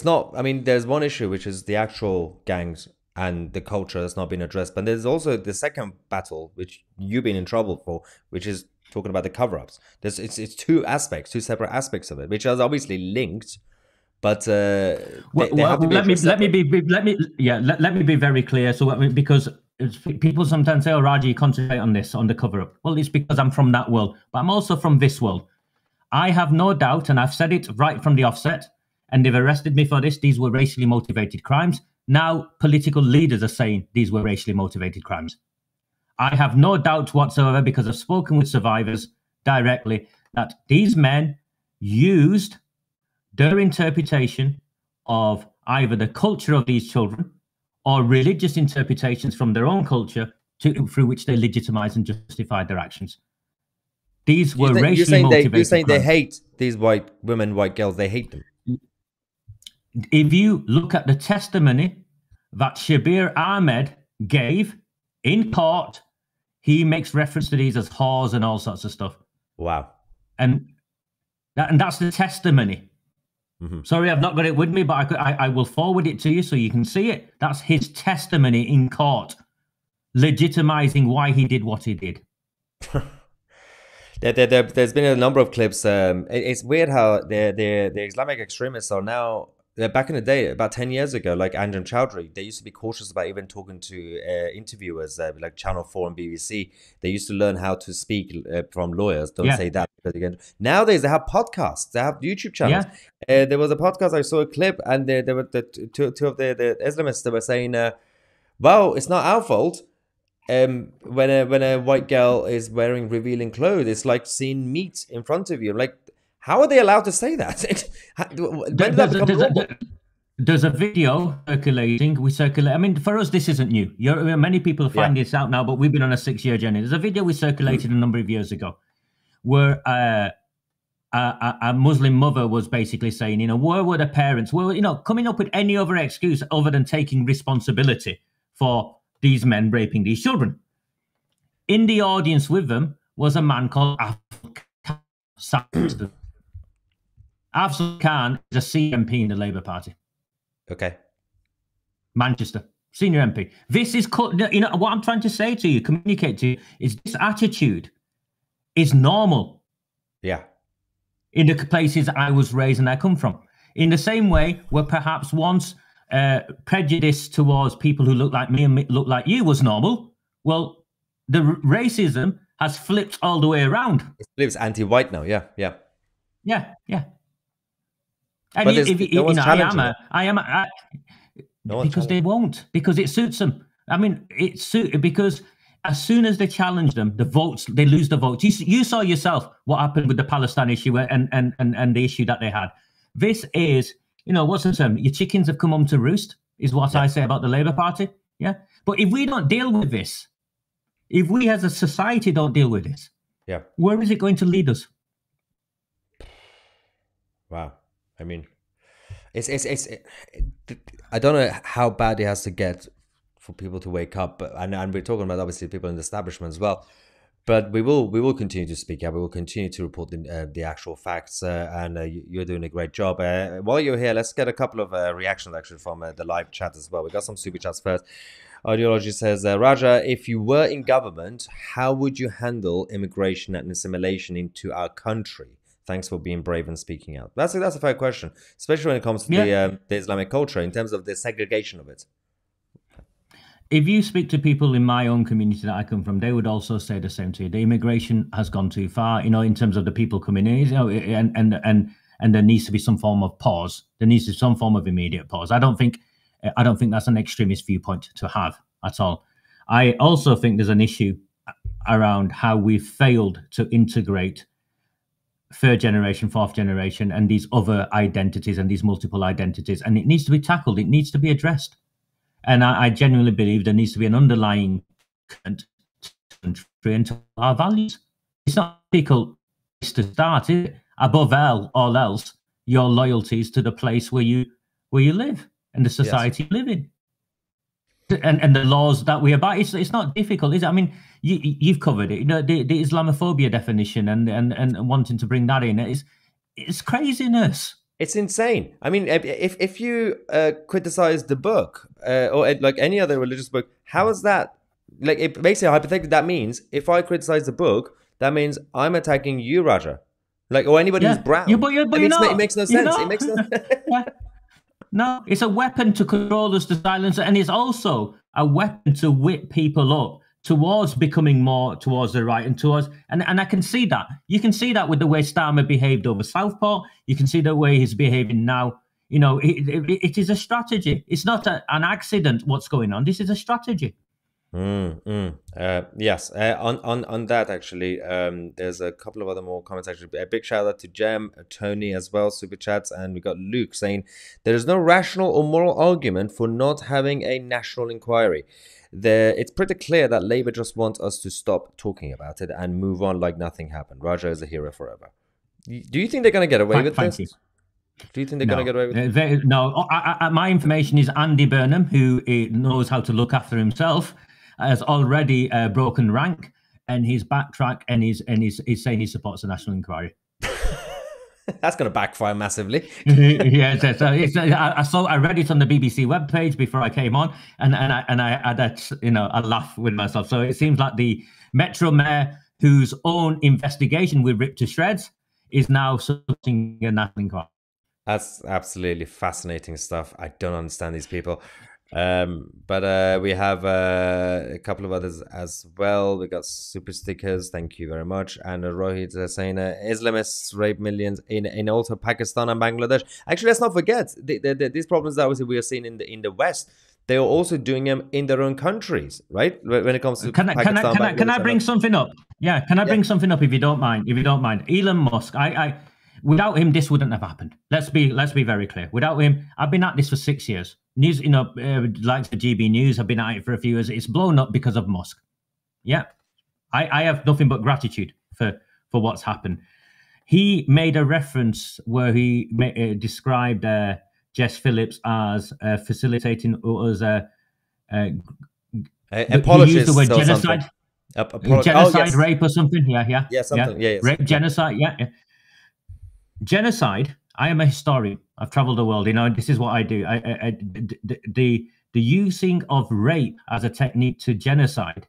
not. I mean, there's one issue, which is the actual gangs and the culture that's not been addressed. But there's also the second battle, which you've been in trouble for, which is talking about the cover-ups. It's 2 separate aspects of it, which are obviously linked. But let me be very clear. So because people sometimes say, "Oh, Raji, you concentrate on this, on the cover-up." Well, it's because I'm from that world, but I'm also from this world. I have no doubt, and I've said it right from the offset, and they've arrested me for this. These were racially motivated crimes. Now, political leaders are saying these were racially motivated crimes. I have no doubt whatsoever, because I've spoken with survivors directly, that these men used their interpretation of either the culture of these children or religious interpretations from their own culture through which they legitimize and justified their actions. These were racially motivated crimes. You're saying they hate these white women, white girls, they hate them. If you look at the testimony that Shabir Ahmed gave in court, he makes reference to these as whores and all sorts of stuff. Wow. And that's the testimony. Sorry, I've not got it with me, but I will forward it to you so you can see it. That's his testimony in court, legitimizing why he did what he did. There's been a number of clips. It's weird how the Islamic extremists are now back in the day, about 10 years ago, like Anjem Choudhury, they used to be cautious about even talking to interviewers, like Channel 4 and BBC. They used to learn how to speak from lawyers. Don't say that. Because again, nowadays, they have podcasts. They have YouTube channels. There was a podcast, I saw a clip, and there were two of the Islamists that were saying, well, it's not our fault. When a white girl is wearing revealing clothes, it's like seeing meat in front of you. Like, how are they allowed to say that? When did that become normal? There's a video circulating. I mean, for us, this isn't new. Many people find this out now, but we've been on a 6-year journey. There's a video we circulated a number of years ago where a Muslim mother was basically saying, where were the parents? Well, coming up with any other excuse other than taking responsibility for these men raping these children. In the audience with them was a man called Afzal Khan is a CMP in the Labour Party. Okay. Manchester, senior MP. This is, what I'm trying to say to you, communicate to you, is this attitude is normal. Yeah. In the places I was raised and I come from. In the same way where perhaps once prejudice towards people who look like me and look like you was normal, well, the racism has flipped all the way around. It's anti-white now, yeah. And because they won't, because it suits them. I mean, because as soon as they challenge them, they lose the votes. You saw yourself what happened with the Palestine issue and the issue that they had. This is, what's the term? Your chickens have come home to roost, is what I say about the Labour Party. Yeah. But if we don't deal with this, if we as a society don't deal with this, where is it going to lead us? Wow. I mean, I don't know how bad it has to get for people to wake up, and we're talking about obviously people in the establishment as well. But we will continue to speak out. We will continue to report the actual facts, and you're doing a great job. While you're here, let's get a couple of reactions actually from the live chat as well. We got some super chats first. Ideology says, Raja, if you were in government, how would you handle immigration and assimilation into our country? Thanks for being brave and speaking out. That's a fair question, especially when it comes to the Islamic culture in terms of the segregation of it. If you speak to people in my own community that I come from, they would also say the same to you. The immigration has gone too far, in terms of the people coming in, and there needs to be some form of pause. There needs to be some form of immediate pause. I don't think that's an extremist viewpoint to have at all. I also think there's an issue around how we've failed to integrate third generation, fourth generation, and these other identities and these multiple identities. And it needs to be tackled. It needs to be addressed. And I genuinely believe there needs to be an underlying country into our values. It's not a difficult place to start, is it? Above all else, your loyalties to the place where you live and the society you live in. And the laws that we abide. It's not difficult, is it? I mean, you've covered it. The Islamophobia definition and wanting to bring that in. It's craziness. It's insane. I mean, if you criticize the book or like any other religious book, how is that? Like, it basically hypothetically that means if I criticize the book, that means I'm attacking you, Raja, like, or anybody who's brown. It makes no sense. It makes no sense. No, it's a weapon to control us, to silence, and it's also a weapon to whip people up towards becoming more towards the right and towards, and I can see that. You can see that with the way Starmer behaved over Southport. You can see the way he's behaving now. It is a strategy. It's not an accident what's going on. This is a strategy. Yes. On that, actually, there's a couple of other more comments. Actually, a big shout out to Jem, Tony as well, super chats, and we got Luke saying there is no rational or moral argument for not having a national inquiry. It's pretty clear that Labour just wants us to stop talking about it and move on like nothing happened. Raja is a hero forever. Do you think they're going to get away with this? Do you think they're going to get away with it? No. My information is Andy Burnham, who knows how to look after himself, has already broken rank, and he's backtracked and he's saying he supports a national inquiry. That's going to backfire massively. Yes, I read it on the BBC webpage before I came on, and I had a laugh with myself. So it seems like the Metro Mayor, whose own investigation we ripped to shreds, is now supporting a national inquiry. That's absolutely fascinating stuff. I don't understand these people. But we have a couple of others as well. We got super stickers. Thank you very much. And Rohit saying Islamists rape millions in also Pakistan and Bangladesh. Actually, let's not forget these problems that obviously we are seeing in the West. They are also doing them in their own countries, right? When it comes to Pakistan, can I bring something up? Yeah, can I bring something up if you don't mind? If you don't mind, Elon Musk. Without him, this wouldn't have happened. Let's be very clear. Without him, I've been at this for 6 years. News, like the GB News, I've been at it for a few years. It's blown up because of Musk. Yeah, I have nothing but gratitude for what's happened. He made a reference where he described Jess Phillips as facilitating us. He used the word genocide, genocide, rape or something. Yeah, something. Yeah. Rape, genocide. Yeah. Genocide. I am a historian. I've traveled the world. This is what I do. The using of rape as a technique to genocide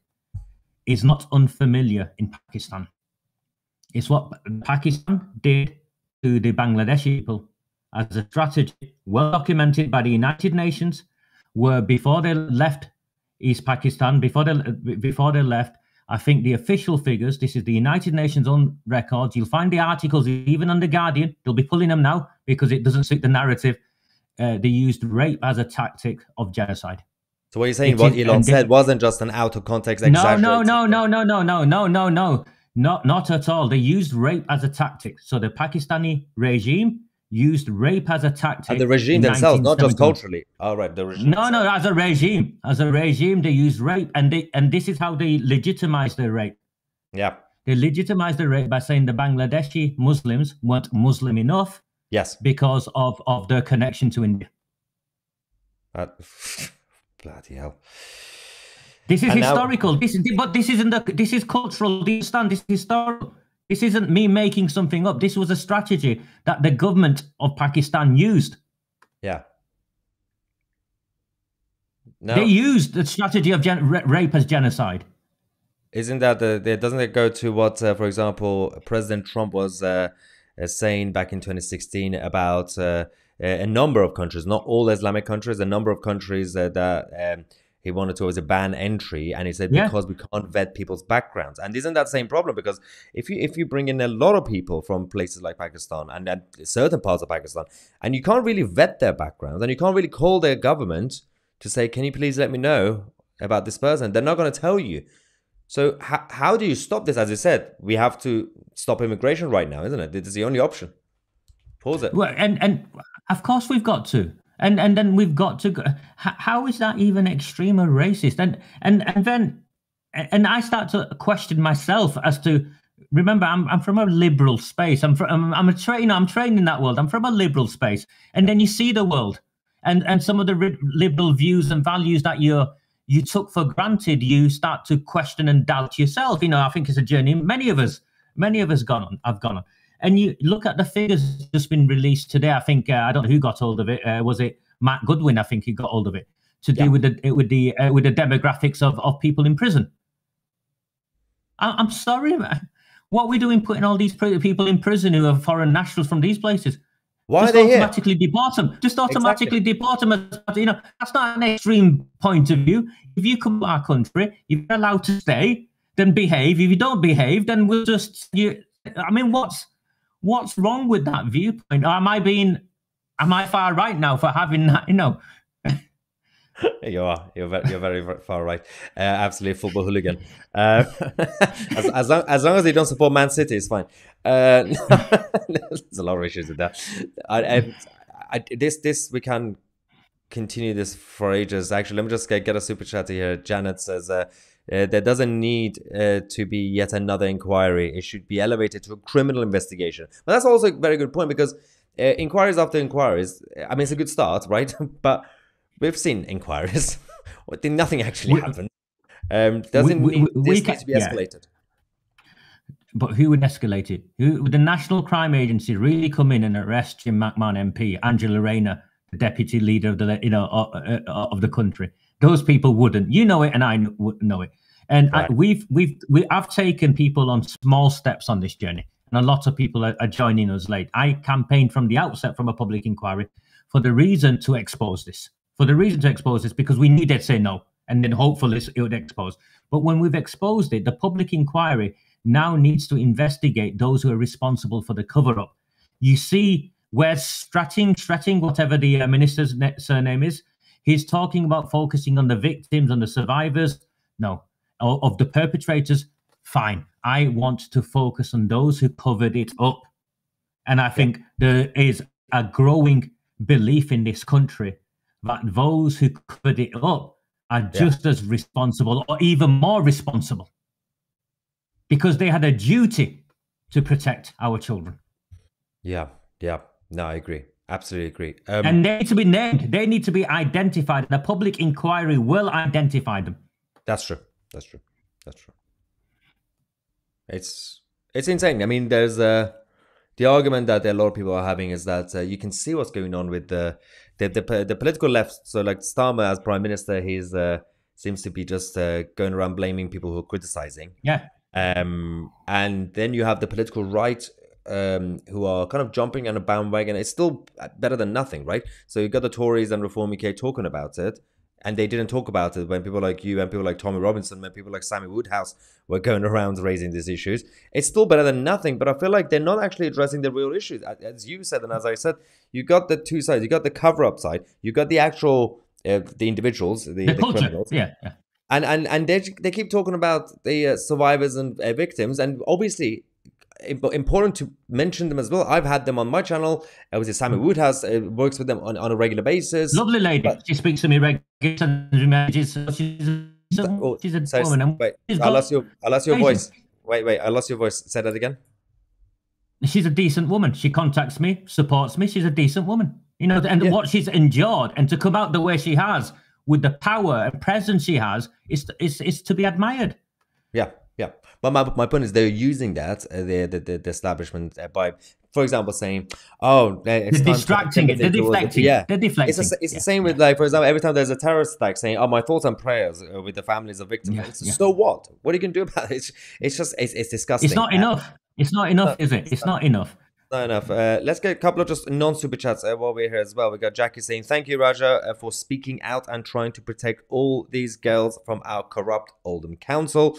is not unfamiliar in Pakistan. It's what Pakistan did to the Bangladeshi people as a strategy, well documented by the United Nations, where before they left East Pakistan, before they left, I think the official figures, this is the United Nations own records, you'll find the articles even on The Guardian, they'll be pulling them now because it doesn't suit the narrative. They used rape as a tactic of genocide. So what you're saying, what Elon said wasn't just an out of context exaggeration? No. Not at all. They used rape as a tactic. So the Pakistani regime used rape as a tactic. And the regime themselves, not just culturally. All right, the regime. No, as a regime. As a regime, they used rape, and this is how they legitimized the rape. Yeah. They legitimized the rape by saying the Bangladeshi Muslims weren't Muslim enough. Yes. Because of their connection to India. Bloody hell. This is historical. This is cultural. Do you understand? This is historical. This isn't me making something up. This was a strategy that the government of Pakistan used. Yeah. No. They used the strategy of rape as genocide. Isn't that doesn't it go to what, for example, President Trump was saying back in 2016 about a number of countries, not all Islamic countries, a number of countries that he wanted to always ban entry, and he said because we can't vet people's backgrounds. And isn't that the same problem? Because if you bring in a lot of people from places like Pakistan and certain parts of Pakistan, and you can't really vet their backgrounds, and you can't really call their government to say, can you please let me know about this person? They're not going to tell you. So how do you stop this? As I said, we have to stop immigration right now, isn't it? This is the only option. Pause it. Well, and of course we've got to. And then we've got to go. How is that even extreme or racist? And then I start to question myself as to, remember, I'm from a liberal space. I'm a trainer. I'm trained in that world. I'm from a liberal space. And then you see the world and some of the liberal views and values that you took for granted, you start to question and doubt yourself. I think it's a journey many of us have gone on. And you look at the figures just been released today. I think I don't know who got hold of it. Was it Matt Goodwin? I think he got hold of it to do with the demographics of people in prison. I'm sorry, man. What are we doing putting all these people in prison who are foreign nationals from these places? Why are they here? Deport them. Just automatically deport them. That's not an extreme point of view. If you come to our country, if you're allowed to stay, then behave. If you don't behave, then we'll just what's wrong with that viewpoint? Am I far right now for having that? You are. You're very far right. Absolutely football hooligan. As long as they don't support Man City, it's fine. There's a lot of issues with that. This we can continue this for ages. Actually, let me just get a super chat here. Janet says there doesn't need to be yet another inquiry. It should be elevated to a criminal investigation. But that's also a very good point, because inquiries after inquiries, I mean, it's a good start, right? But we've seen inquiries. Nothing actually happened. Doesn't mean this needs to be escalated. But who would escalate it? Would the National Crime Agency really come in and arrest Jim McMahon MP, Angela Rayner, the deputy leader of the of the country? Those people wouldn't. You know it, and I know it. And right. I've taken people on small steps on this journey. and a lot of people are joining us late. I campaigned from the outset from a public inquiry for the reason to expose this. Because we needed to say no, and then hopefully it would expose. But when we've exposed it, the public inquiry now needs to investigate those who are responsible for the cover-up. You see where Stratting, whatever the minister's surname is, he's talking about focusing on the victims and the survivors. No, of the perpetrators. Fine. I want to focus on those who covered it up. And I think there is a growing belief in this country that those who covered it up are just as responsible, or even more responsible, because they had a duty to protect our children. Yeah. No, I agree. Absolutely agree. And they need to be named. They need to be identified. The public inquiry will identify them. That's true. It's insane. I mean, there's the argument that a lot of people are having is that you can see what's going on with the political left. So like Starmer as prime minister, he's seems to be just going around blaming people who are criticizing. Yeah. And then you have the political right who are kind of jumping on a bandwagon. It's still better than nothing, right? So you got the Tories and Reform UK talking about it, and they didn't talk about it when people like you and people like Tommy Robinson and people like Sammy Woodhouse were going around raising these issues. It's still better than nothing, but I feel like they're not actually addressing the real issues. As you said, and as I said, you got the two sides. You got the cover-up side. You got the actual, the individuals, the criminals. Yeah. And they keep talking about the survivors and victims, and obviously important to mention them as well. I've had them on my channel. Obviously, Sammy Woodhouse works with them on a regular basis. Lovely lady. She speaks to me regularly. She's a woman. Wait, I lost your voice. Wait, I lost your voice. Say that again. She's a decent woman. She contacts me, supports me. She's a decent woman. You know, and what she's endured, and to come out the way she has with the power and presence she has, is to be admired. Yeah. But my point is they're using that, the establishment, by, for example, saying, oh, it's they're distracting it. They're deflecting. They're deflecting. It's the same with, like, for example, every time there's a terrorist attack saying, oh, my thoughts and prayers with the families of victims. So what? What are you going to do about it? It's disgusting. It's not enough. It's not enough, is it? It's not enough. Not enough. Let's get a couple of just non-super chats while we're here as well. We got Jackie saying, thank you, Raja, for speaking out and trying to protect all these girls from our corrupt Oldham Council.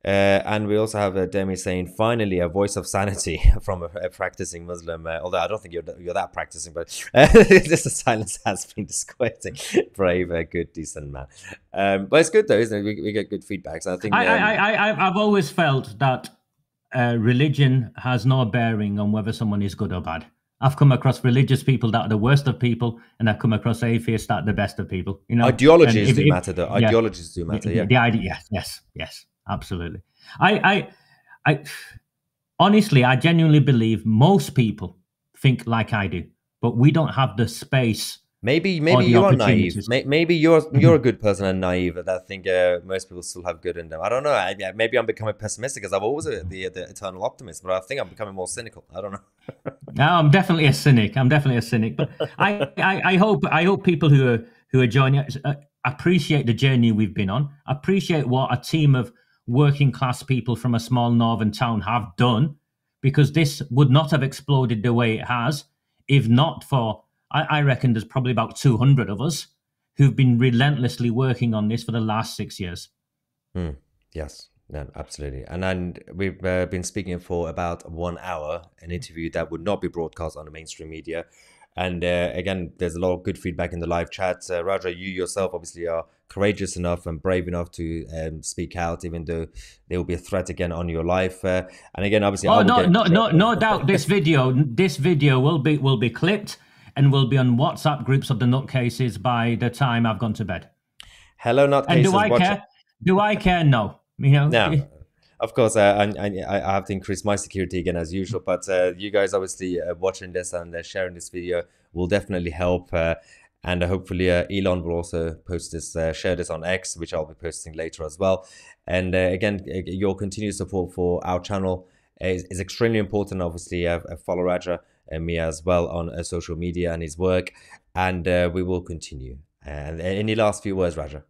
And we also have Demi saying, finally, a voice of sanity from a practicing Muslim. Although I don't think you're that practicing, but just the silence has been disquieting. Brave, good, decent man. But it's good though, isn't it? We get good feedbacks. I think I've always felt that religion has no bearing on whether someone is good or bad. I've come across religious people that are the worst of people, and I've come across atheists that are the best of people. You know, ideologies do matter, though. Ideologies do matter. Yeah. The idea, yes. Absolutely. I honestly, I genuinely believe most people think like I do, but we don't have the space. Maybe you are naive. Maybe you're a good person and naive. That I think most people still have good in them. I don't know. Maybe I'm becoming pessimistic, because I've always the eternal optimist, but I think I'm becoming more cynical. I don't know. No, I'm definitely a cynic. But I hope people who are joining appreciate the journey we've been on. Appreciate what a team of working class people from a small northern town have done, because this would not have exploded the way it has if not for, I reckon there's probably about 200 of us who've been relentlessly working on this for the last 6 years. Yes, no, absolutely. And we've been speaking for about 1 hour, an interview that would not be broadcast on the mainstream media. And again, there's a lot of good feedback in the live chat. Raja, you yourself obviously are courageous enough and brave enough to speak out, even though there will be a threat again on your life. And again, obviously, no doubt, this video will be clipped and will be on WhatsApp groups of the nutcases by the time I've gone to bed. Hello, nutcases. And do I care? Do I care? No. You know. No. Of course, I have to increase my security again as usual, but you guys obviously watching this and sharing this video will definitely help. And hopefully Elon will also post this, share this on X, which I'll be posting later as well. And again, your continued support for our channel is extremely important. Obviously, follow Raja and me as well on social media and his work, and we will continue. And any last few words, Raja?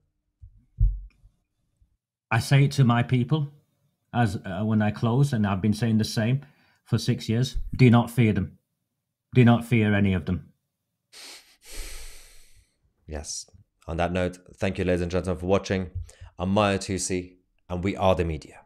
I say it to my people as when I close, and I've been saying the same. for 6 years. Do not fear them. Do not fear any of them. Yes. On that note, thank you, ladies and gentlemen, for watching. I'm Maya Tusi, and we are the media.